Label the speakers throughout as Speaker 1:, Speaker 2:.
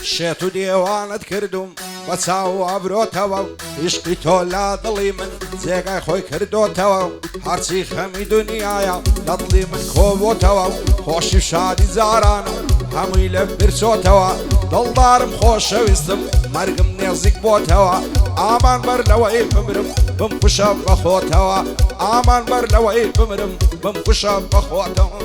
Speaker 1: شێت و دێوانت کردوم بە چاو ئابرۆتەوە عیشقی تۆ لا دڵی من جێگای خۆی کردۆتەوە هەرچی خەمی دنیایە لە دڵی من کۆبۆتەوە خۆشی و شادی جارانم هەمووی لە برچۆتەوە دڵدارم خۆشەویستم مەرگم نێزیک بۆتەوە ئامان بەر لەوەی بمرم بمکوشە بەخۆتەوە ئامان بەر لەوەی بمرم بمکوشە بەخۆتەوە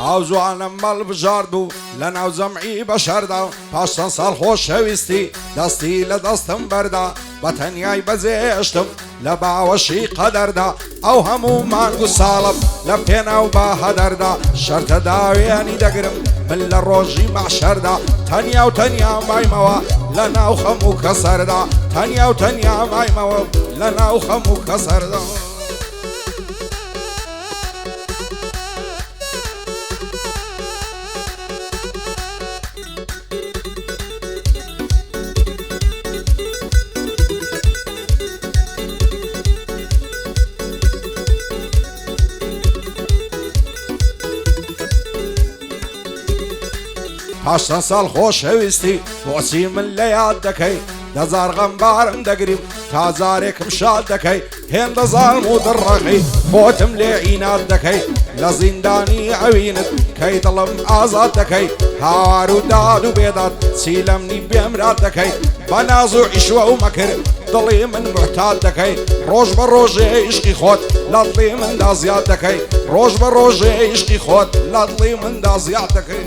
Speaker 1: ئاو جوانم مەڵ بژارد بوو لە ناو جەمعی بەشەردا پاش چەند ساڵ خۆشەویستی دەستی لە دەستم بەردا بە تەنیای بەجێشتم لە باوەشی قەدەردا ئەو هەموو مانگ و ساڵم لە پێناو بەهەدەردا شەرتە داوێنی دەگرم من لە ڕۆژی مەحشەردا تەنیا و تەنیا مایمەوە لە ناو خەم و کەسەردا تەنیا و تەنیا مایمەوە لە ناو خەم و کەسەردا هەشتن ساڵ خۆشەویستی بۆچی من لە یاد دەکەی دەزار غەمبارم دەگریم تا جارێکم شاد دەکەی هێندە زاڵم و دڕەقی خۆتم لێ ئینات دەکەی لە زیندانی ئەوینت کەی دڵم ئازاد دەکەی هاوار و داد و بێداد چی لەمنی بێمرات دەکەی بە ناز و عیشوە و مەکر دڵی من محتال دەکەی ڕۆژ بە ڕۆژێ عیشقی خۆت لە دڵی مندا زیاد دەکەی ڕۆژ بە ڕۆژێ عیشقی خۆت لە دڵی مندا زیاد دەکەی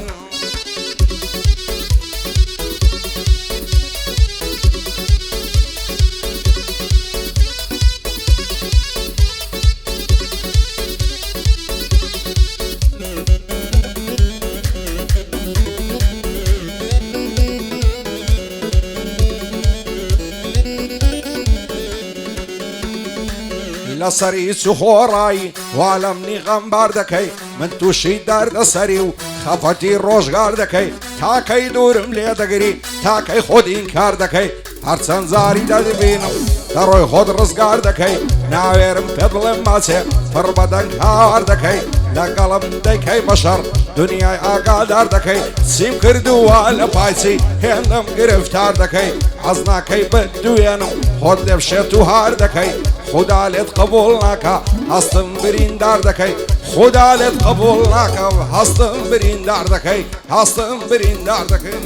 Speaker 1: لەسەری چ خۆڕایی وا لە منی غەمبار دەکەی من تووشی دەردەسەری و خەفەتی ڕۆژگار دەکەی تاکەی دوورم لێ دەگری تاکەی خۆت ئینکار دەکەی هەرچەند زاری دەدبینم دەڕۆی خۆت ڕزگار دەکەی ناوێرم پێ بڵێم ماچێ پڕ بەدەنگ هاوار دەکەی لەگەڵم دەیکەی بەشەڕ دنیای ئاگادار دەکەی چیم کردووە لە پایچی هێندەم گرفتار دەکەی حەز ناکەی بدوێنم خۆت لێ بشێت و هار دەکەی خدا لێت قبول ناکە هەستم بریندار دەکەی خدا لێت قبول ناکە هەستم بریندار دەکەی هەستم بریندار دەکەی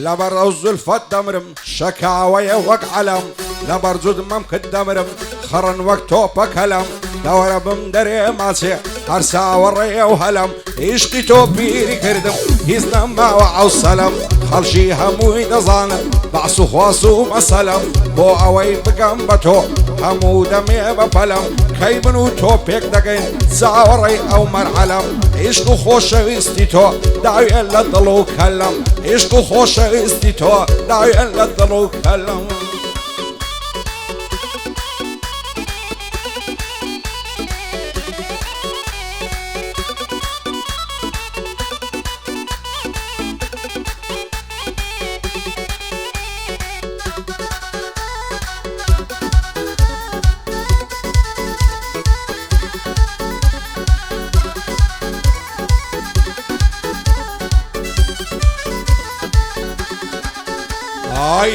Speaker 1: لەبەر ئەو زولفەت دەمرم شەکاوەیە وەک عەلەم لەبەر جودمەم کرد دەمرم خڕن وەک تۆپە کەلەم دەوەرە بم دەرێ ماچێ هەر چاوەڕێ و هەلەم عیشقی تۆ بیری کردم هیچ نەماوە عەوسەلەم خەڵکی هەمووی دەزانن بەعس و خواس و مەسەلەم بۆ ئەوەی بگەم بە تۆ هەموو دەمێ بە پەلەم کەی من و تۆ پێک دەگەین چاوەڕێی ئەو مەرعەلەم عیشق و خۆشەویستی تۆ داوێن لە دڵ و کەلەم عیشق و خۆشەویستی تۆ داوێن لە دڵ و کەلەم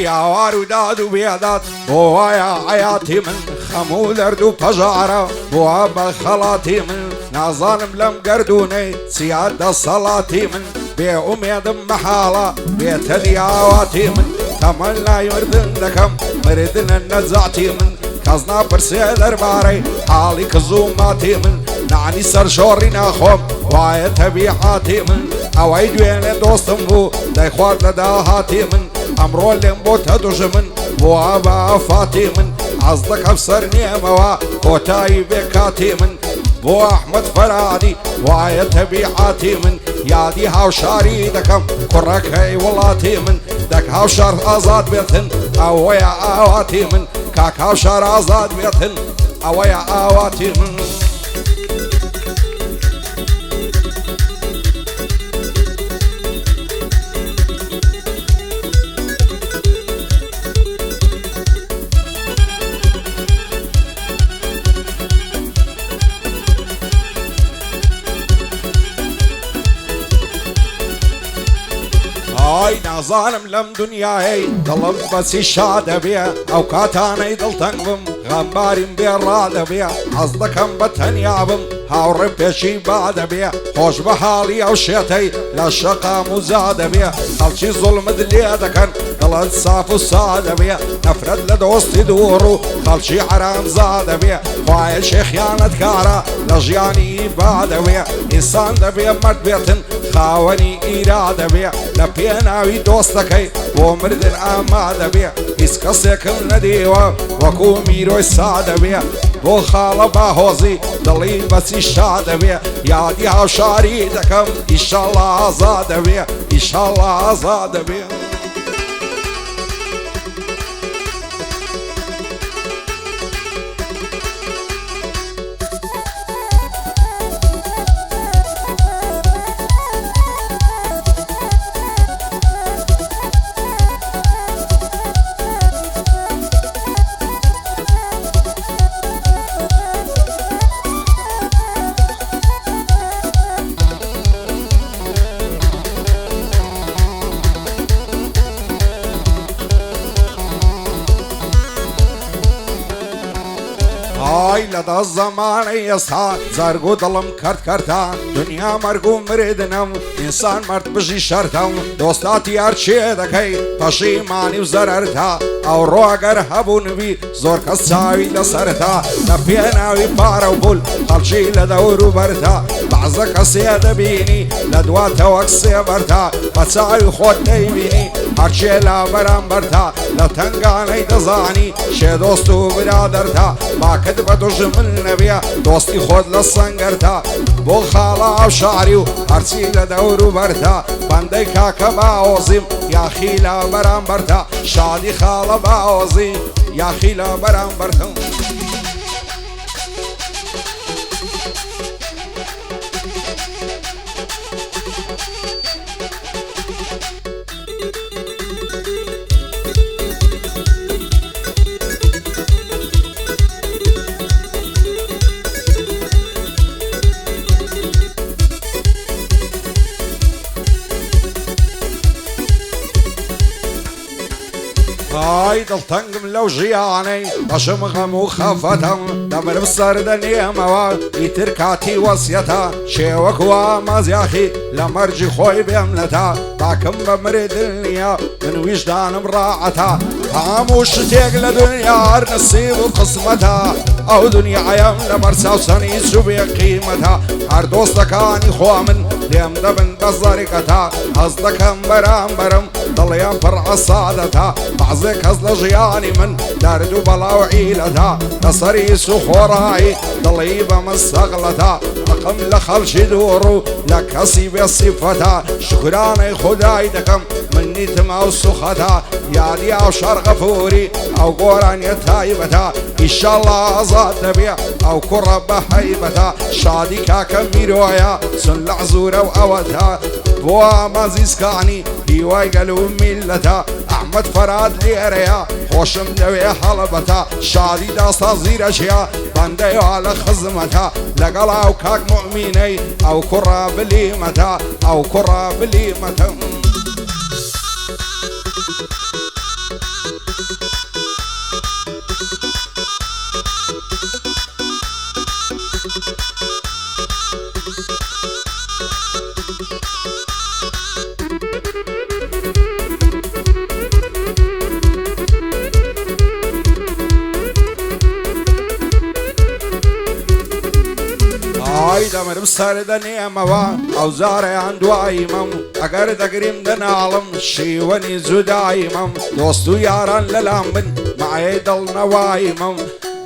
Speaker 1: یاوار و داد و بێداد بۆ وایە حەیاتی من خەم و دەرد و پەژارە بۆە بە خەڵاتی من نازانم لەم گەردوونەی چیا دەسەڵاتی من بێ ئومێدم مەحاڵە بێتە دیاواتی من تەمەن لای مردن دەکەم مردنە نەجاتی من کەس ناپرسێ دەربارەی حاڵی کز و ماتی من نانی سەرشۆڕی ناخۆم وایە تەبیعاتی من ئەوەی دوێنێ دۆستم بوو دەیخوارد لە داهاتی من ئەمڕۆ لێم بۆتە دوژمن بۆ ئابا فاتی من حەز دەکەم سەر نێمەوە کۆتایی بێکاتی من بۆ ئەحمەد فەرادی وایە تەبیعاتی من یادی هاوشاری دەکەم کوڕەکەی وڵاتی من دەک هاوشار ئازاد بێتن ئەوەیە ئاواتی من کاک هاوشار ئازاد بێتن ئەوەیە ئاواتی من نازانم لەم دنیای دڵم بەچی شادە بێ ئەو کاتانەی دڵتەنگ بم غەمباریم بێڕادە بێ حەز دەکەم بە تەنیا بم هاوڕێم پێشی بادە بێ خۆش بە حاڵی ئەو شێتەی لە شەقام و زادە بێ خەڵکی زوڵمت لێ دەکەن دڵت ساف و سادە بێ نەفرەت لە دۆستی دووڕ و خەڵکی حرام زادە بێ خوایە شێخیانەت کارە لە ژیانی بادە بێ ئینسان دەبێ مەرد بێتن خاوەنی ئیرادە بێ لە پێناوی دۆستەکەی بۆ مردن ئامادە بێ هیچ کەسێکم نەدیوە وەکو میرۆی سادە بێ بۆ خاڵە باهۆزی دڵی بەچی شادە بێ یادی هاوشاری دەکەم ئیشەڵڵا ئازادە بێ ئیشەڵڵا ئازادە بێ لەدا زەمانەی ئێستا زەرگ و دڵم کرد کەرتا دنیا مەرگ و مردنم ئینسان مرد بژی شەرتەم دۆستاتی هەرچێ دەکەی پەشیمانی و زەرەرتا ئەو ڕۆگەر هەبوو نوی زۆر کەس چاوی لەسەرتا لە پێناوی پارە و بول خەڵکی لە دەور و بەرتا بەعزە کەسێ دەبینی لە دواتەوە سێبەرتا بە چاوی خۆت دەیبینی هەرچێ لە بەرامبەرتا لە تەنگانەی دەزانی شێ دۆست و برادەرتا باکت بە دوژمن نەبێ دۆستی خۆت لە سەنگەرتا بۆ خاڵە هاوشاری و هەرچی لە دەور و بەرتا بەندەی کاکە باوەزیم یاخی لە بەرامبەرتا شادی خاڵە باوەزی یاخی لە بەرامبەرتم ئای دڵتەنگم لەو ژیانەی بەشم غەم و خەفەتەم دەمرم سەردە نێمەوە ئیتر کاتی وەسیەتە شێوەکوە مەزیاخی لە مەرجی خۆی بێمنەتە تاکەم بە مردن نییە من ویژدانم ڕاعەتە هەموو شتێک لە دنیا هەر نەسیب و قسمەتە ئەو دنیایم لەبەر چاوچەنی چوو بێ قیمەتە هەر دۆستەکانی خۆ من لێم دەبن بە زەریکەتە هەز دەکەم بەرامبەرم دڵیان پڕ عەسادەتە بەعزێ کەس لە ژیانی من دەرد و بەڵاو عیلەتە لەسەری سوخۆڕایی دڵی بە مستەغلەتە حەقم لە خەڵکی دووڕ و لە کەسی بێ سیفەتە شکرانەی خودای دەکەم من نیتم ئەو سوخەتە یادی ئەو شەڕ غەفووری ئەو گۆرانیە تایبەتە ئیشەڵڵا ئازاد دەبێ ئەو کوڕە بە هەیبەتە شادی کاکە میرۆیە چون لە عزورە و ئەوەتە بۆ ئامازیسکانی هیوای گەل و میلەتە ئەحمەد فەراد لێرەیە خۆشم لەوێ هەڵەبەتە شادی داستا زیرەشیە بەندەیە لە خزمەتە لەگەڵ ئەو کاک مومینەی ئەو کوڕە بلیمەتە ئەو کوڕە بلیمەتە دمر بسرد نيموا او زاري عند وايمم اگر دقريم دنالم شيوني زدايمم دوستو ياران للامبن معي دلنا وايمم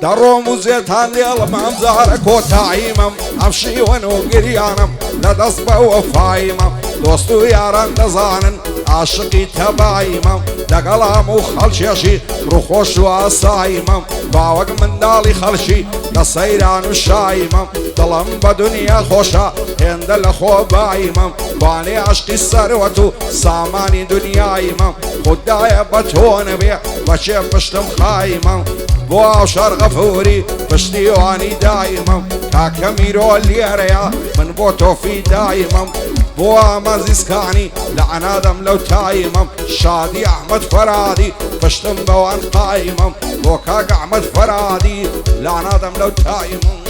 Speaker 1: دروم وزيتان ليلم امزارك وتايمم امشي ونو قريانم لدصبه وفايمم دوستو ياران دزانن عاشقي تبايمم دقلام وخلشيشي روخوش واسايمم باوق من دالي خلشي لصيران وشايمم ظلم بدنيا خوشا هند الخو بايمم باني عشقي السروتو ساماني دنيايمم خدايا بتون بيع بشي بشتم خايمم بو شر غفوري بشتي واني دايمم كاكميرو الليريا من بوتو في دايمم بو مازيسكاني لعنا دم لو تايمم شادي احمد فرادي بشتم بوان قايمم بو كاك احمد فرادي لعنا دم لو تايمم